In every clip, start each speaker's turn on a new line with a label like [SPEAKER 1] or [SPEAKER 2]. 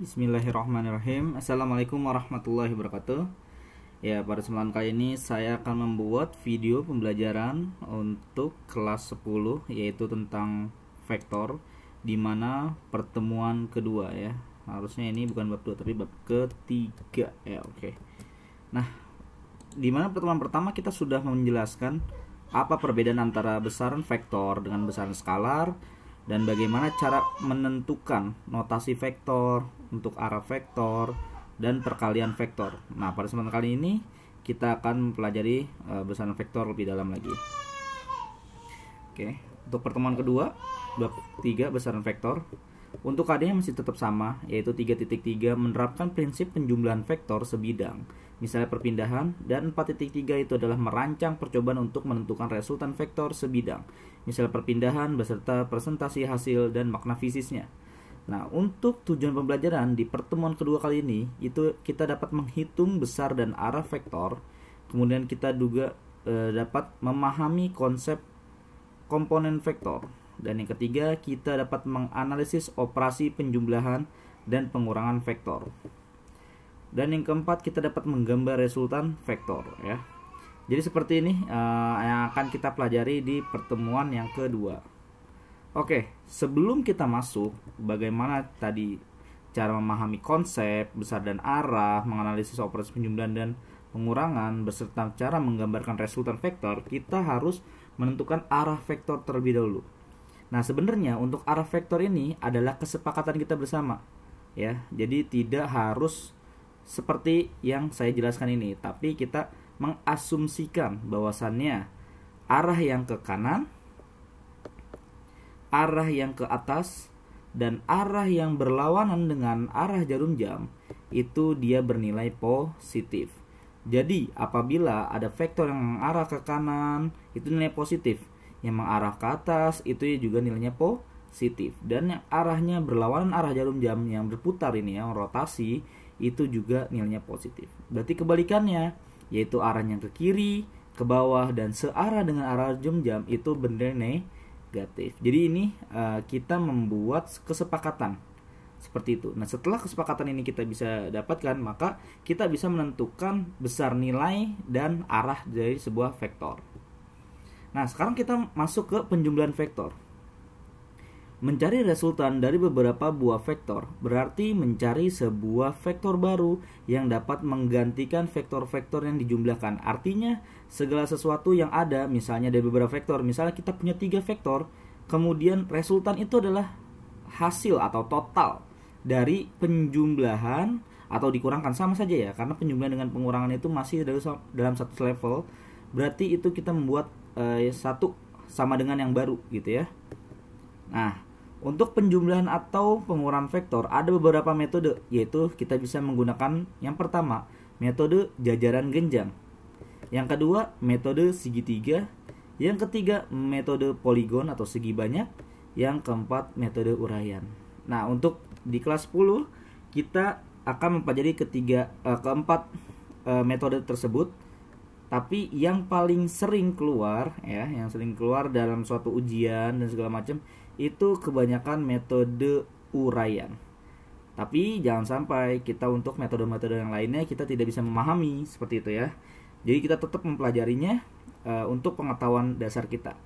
[SPEAKER 1] Bismillahirrahmanirrahim. Assalamualaikum warahmatullahi wabarakatuh. Ya, pada kesempatan kali ini saya akan membuat video pembelajaran untuk kelas 10, yaitu tentang vektor, dimana pertemuan kedua ya. Harusnya ini bukan bab 2 tapi bab ketiga ya. Oke. Nah, dimana pertemuan pertama kita sudah menjelaskan apa perbedaan antara besaran vektor dengan besaran skalar, dan bagaimana cara menentukan notasi vektor untuk arah vektor dan perkalian vektor. Nah, pada kesempatan kali ini kita akan mempelajari besaran vektor lebih dalam lagi. Oke, untuk pertemuan kedua bab 3 besaran vektor, untuk KD-nya masih tetap sama, yaitu 3.3 menerapkan prinsip penjumlahan vektor sebidang, misalnya perpindahan, dan 4.3 itu adalah merancang percobaan untuk menentukan resultan vektor sebidang, misalnya perpindahan beserta presentasi hasil dan makna fisisnya. Nah, untuk tujuan pembelajaran di pertemuan kedua kali ini, itu kita dapat menghitung besar dan arah vektor, kemudian kita juga dapat memahami konsep komponen vektor. Dan yang ketiga, kita dapat menganalisis operasi penjumlahan dan pengurangan vektor. Dan yang keempat, kita dapat menggambar resultan vektor ya. Jadi seperti ini yang akan kita pelajari di pertemuan yang kedua. Oke, sebelum kita masuk bagaimana tadi cara memahami konsep besar dan arah, menganalisis operasi penjumlahan dan pengurangan beserta cara menggambarkan resultan vektor, kita harus menentukan arah vektor terlebih dahulu. Nah, sebenarnya untuk arah vektor ini adalah kesepakatan kita bersama ya. Jadi tidak harus seperti yang saya jelaskan ini, tapi kita mengasumsikan bahwasannya arah yang ke kanan, arah yang ke atas, dan arah yang berlawanan dengan arah jarum jam itu dia bernilai positif. Jadi apabila ada vektor yang mengarah ke kanan itu nilai positif, yang mengarah ke atas itu juga nilainya positif, dan yang arahnya berlawanan arah jarum jam yang berputar ini yang rotasi itu juga nilainya positif. Berarti kebalikannya, yaitu arahnya ke kiri, ke bawah, dan searah dengan arah jarum jam itu bernilai negatif. Jadi ini kita membuat kesepakatan seperti itu. Nah, setelah kesepakatan ini kita bisa dapatkan, maka kita bisa menentukan besar nilai dan arah dari sebuah vektor. Nah, sekarang kita masuk ke penjumlahan vektor. Mencari resultan dari beberapa buah vektor berarti mencari sebuah vektor baru yang dapat menggantikan vektor-vektor yang dijumlahkan. Artinya, segala sesuatu yang ada, misalnya dari beberapa vektor, misalnya kita punya 3 vektor, kemudian resultan itu adalah hasil atau total dari penjumlahan atau dikurangkan, sama saja ya, karena penjumlahan dengan pengurangan itu masih dalam satu level. Berarti itu kita membuat satu sama dengan yang baru gitu ya. Nah, untuk penjumlahan atau pengurangan vektor ada beberapa metode, yaitu kita bisa menggunakan yang pertama metode jajaran genjang, yang kedua metode segitiga, yang ketiga metode poligon atau segi banyak, yang keempat metode uraian. Nah, untuk di kelas 10 kita akan mempelajari keempat metode tersebut. Tapi yang paling sering keluar ya, yang sering keluar dalam suatu ujian dan segala macam itu kebanyakan metode uraian. Tapi jangan sampai kita untuk metode-metode yang lainnya kita tidak bisa memahami seperti itu ya. Jadi kita tetap mempelajarinya untuk pengetahuan dasar kita.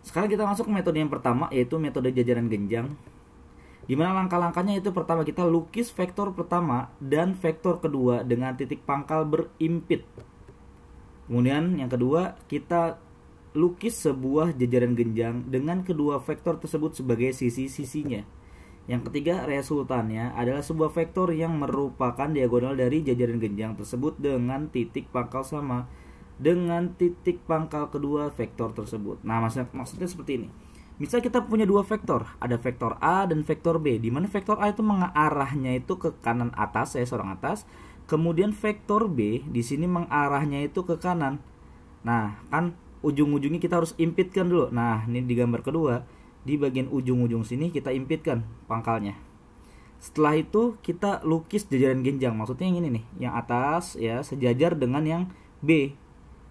[SPEAKER 1] Sekarang kita masuk ke metode yang pertama, yaitu metode jajaran genjang. Dimana langkah-langkahnya itu pertama kita lukis vektor pertama dan vektor kedua dengan titik pangkal berimpit. Kemudian yang kedua kita lukis sebuah jajaran genjang dengan kedua vektor tersebut sebagai sisi-sisinya. Yang ketiga, resultannya adalah sebuah vektor yang merupakan diagonal dari jajaran genjang tersebut dengan titik pangkal sama dengan titik pangkal kedua vektor tersebut. Nah, maksudnya seperti ini. Misal kita punya dua vektor, ada vektor A dan vektor B, di mana vektor A itu mengarahnya itu ke kanan atas, sorong atas. Kemudian vektor B di sini mengarahnya itu ke kanan. Nah, kan ujung-ujungnya kita harus impitkan dulu. Nah, ini di gambar kedua, di bagian ujung-ujung sini kita impitkan pangkalnya. Setelah itu kita lukis jajaran genjang. Maksudnya yang ini nih, yang atas ya sejajar dengan yang B.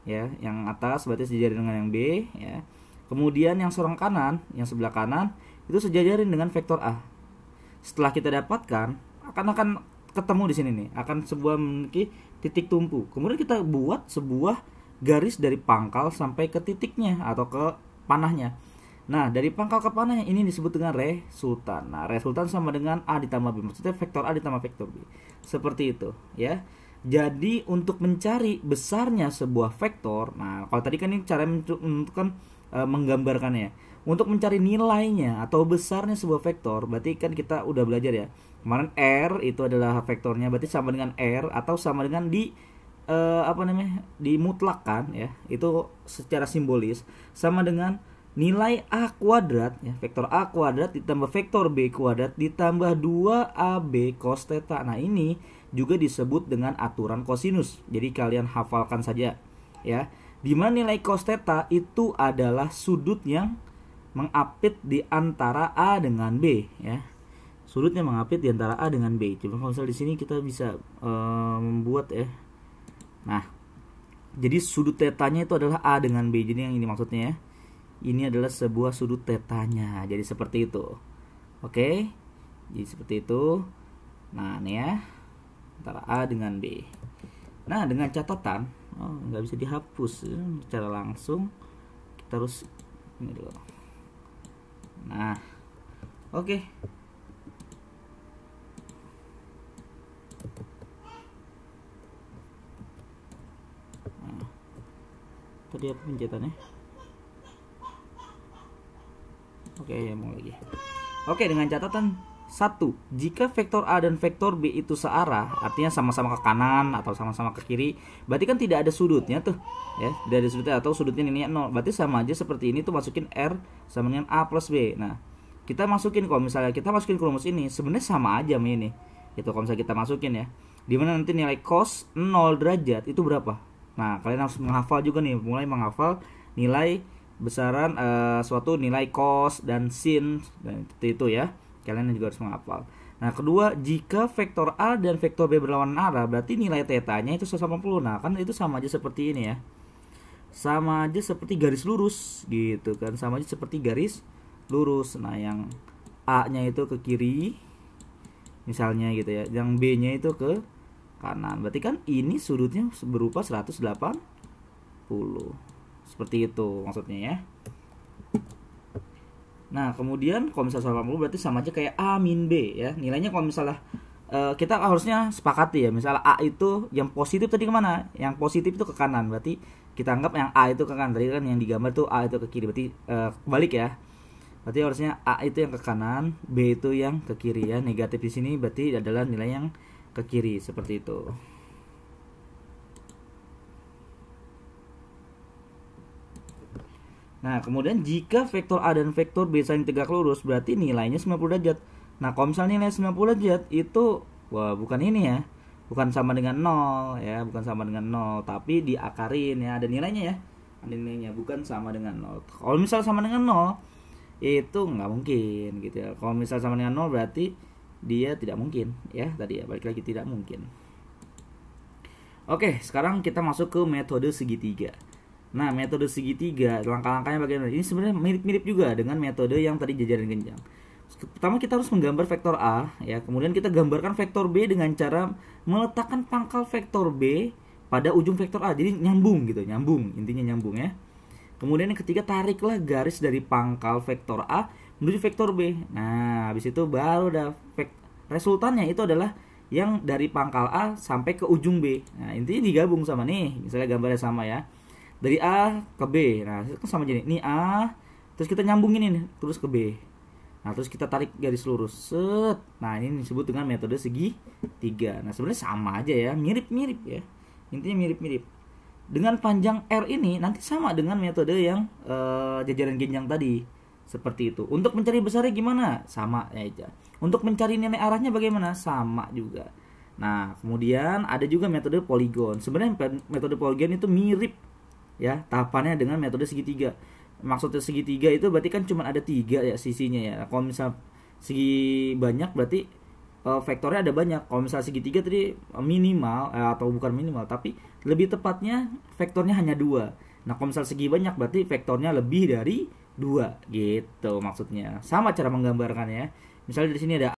[SPEAKER 1] Ya, yang atas berarti sejajar dengan yang B ya. Kemudian yang sorong kanan, yang sebelah kanan itu sejajarin dengan vektor A. setelah kita dapatkan akan ketemu di sini nih, akan sebuah memiliki titik tumpu. Kemudian kita buat sebuah garis dari pangkal sampai ke titiknya atau ke panahnya. Nah, dari pangkal ke panahnya ini disebut dengan resultan. Nah, resultan sama dengan A ditambah B. Maksudnya vektor A ditambah vektor B. Seperti itu, ya. Jadi, untuk mencari besarnya sebuah vektor, nah, kalau tadi kan ini cara menentukan menggambarkannya. Untuk mencari nilainya atau besarnya sebuah vektor, berarti kan kita udah belajar ya. Kemarin R itu adalah vektornya, berarti sama dengan R atau sama dengan dimutlakkan ya. Itu secara simbolis sama dengan nilai A kuadrat ya, vektor A kuadrat ditambah vektor B kuadrat ditambah 2AB cos theta. Nah, ini juga disebut dengan aturan kosinus. Jadi kalian hafalkan saja ya. Di mana nilai cos theta itu adalah sudut yang mengapit di antara A dengan B ya. Sudutnya mengapit di antara A dengan B. Coba kalau misalnya di sini kita bisa membuat ya. Nah, jadi sudut tetanya itu adalah A dengan B. Jadi yang ini maksudnya ya. Ini adalah sebuah sudut tetanya. Jadi seperti itu. Oke. Jadi seperti itu. Nah, ini ya. Antara A dengan B. Nah, dengan catatan, nggak bisa dihapus secara langsung. Kita harus ini dulu. Nah, oke. Nah, tadi apa pencetannya? Oke, mau lagi. Oke, dengan catatan 1. Jika vektor A dan vektor B itu searah, artinya sama-sama ke kanan atau sama-sama ke kiri, berarti kan tidak ada sudutnya tuh, ya. Tidak ada sudutnya atau sudutnya ini 0. Berarti sama aja seperti ini tuh, masukin R sama dengan A plus B. Nah, kita masukin, kalau misalnya kita masukin ke rumus ini, sebenarnya sama aja sama ini. Itu kalau misalnya kita masukin ya. Dimana nanti nilai cos 0 derajat itu berapa? Nah, kalian harus menghafal juga nih, mulai menghafal nilai besaran suatu nilai cos dan sin dan itu ya. Kalian juga harus menghafal. Nah, kedua, jika vektor A dan vektor B berlawanan arah, berarti nilai tetanya itu 180. Nah, kan itu sama aja seperti ini ya. Sama aja seperti garis lurus gitu kan. Sama aja seperti garis lurus. Nah, yang A-nya itu ke kiri misalnya gitu ya. Yang B-nya itu ke kanan. Berarti kan ini sudutnya berupa 180. Seperti itu maksudnya ya. Nah, kemudian kalau misalnya 180 berarti sama aja kayak A min B ya. Nilainya kalau misalnya kita harusnya sepakati ya. Misalnya A itu yang positif tadi kemana? Yang positif itu ke kanan. Berarti kita anggap yang A itu ke kanan. Tadi kan yang digambar tuh A itu ke kiri. Berarti kebalik ya. Berarti harusnya A itu yang ke kanan, B itu yang ke kiri ya. Negatif di sini berarti adalah nilai yang ke kiri seperti itu. Nah, kemudian jika vektor A dan vektor B saling tegak lurus, berarti nilainya 90 derajat. Nah, kalau misalnya nilai 90 derajat itu, wah, bukan ini ya. Bukan sama dengan 0 ya, bukan sama dengan 0, tapi diakarin ya, ada nilainya ya. Ada nilainya, bukan sama dengan 0. Kalau misalnya sama dengan 0, itu nggak mungkin gitu ya. Kalau misalnya sama dengan 0 berarti dia tidak mungkin ya, tadi ya, balik lagi tidak mungkin. Oke, sekarang kita masuk ke metode segitiga. Nah, metode segitiga, langkah-langkahnya bagaimana? Ini sebenarnya mirip-mirip juga dengan metode yang tadi jajaran genjang. Pertama kita harus menggambar vektor A ya, kemudian kita gambarkan vektor B dengan cara meletakkan pangkal vektor B pada ujung vektor A. Jadi nyambung gitu, nyambung, intinya nyambung ya. Kemudian yang ketiga, tariklah garis dari pangkal vektor A menuju vektor B. Nah, habis itu baru ada resultannya itu adalah yang dari pangkal A sampai ke ujung B. Nah, intinya digabung sama nih, misalnya gambarnya sama ya. Dari A ke B. Nah, itu sama jadi. Ini A, terus kita nyambungin ini terus ke B. Nah, terus kita tarik garis lurus. Set. Nah, ini disebut dengan metode segitiga. Nah, sebenarnya sama aja ya, mirip-mirip ya. Intinya mirip-mirip. Dengan panjang R ini nanti sama dengan metode yang jajaran genjang tadi. Seperti itu. Untuk mencari besarnya gimana? Sama aja. Untuk mencari nilai arahnya bagaimana? Sama juga. Nah, kemudian ada juga metode poligon. Sebenarnya metode poligon itu mirip ya tahapannya dengan metode segitiga. Maksudnya segitiga itu berarti kan cuma ada 3 ya sisinya ya. Kalau misal segi banyak berarti vektornya ada banyak. Kalau misal segitiga tadi minimal atau bukan minimal tapi lebih tepatnya vektornya hanya 2. Nah, kalau misal segi banyak berarti vektornya lebih dari 2 gitu maksudnya. Sama cara menggambarkannya. Misalnya di sini ada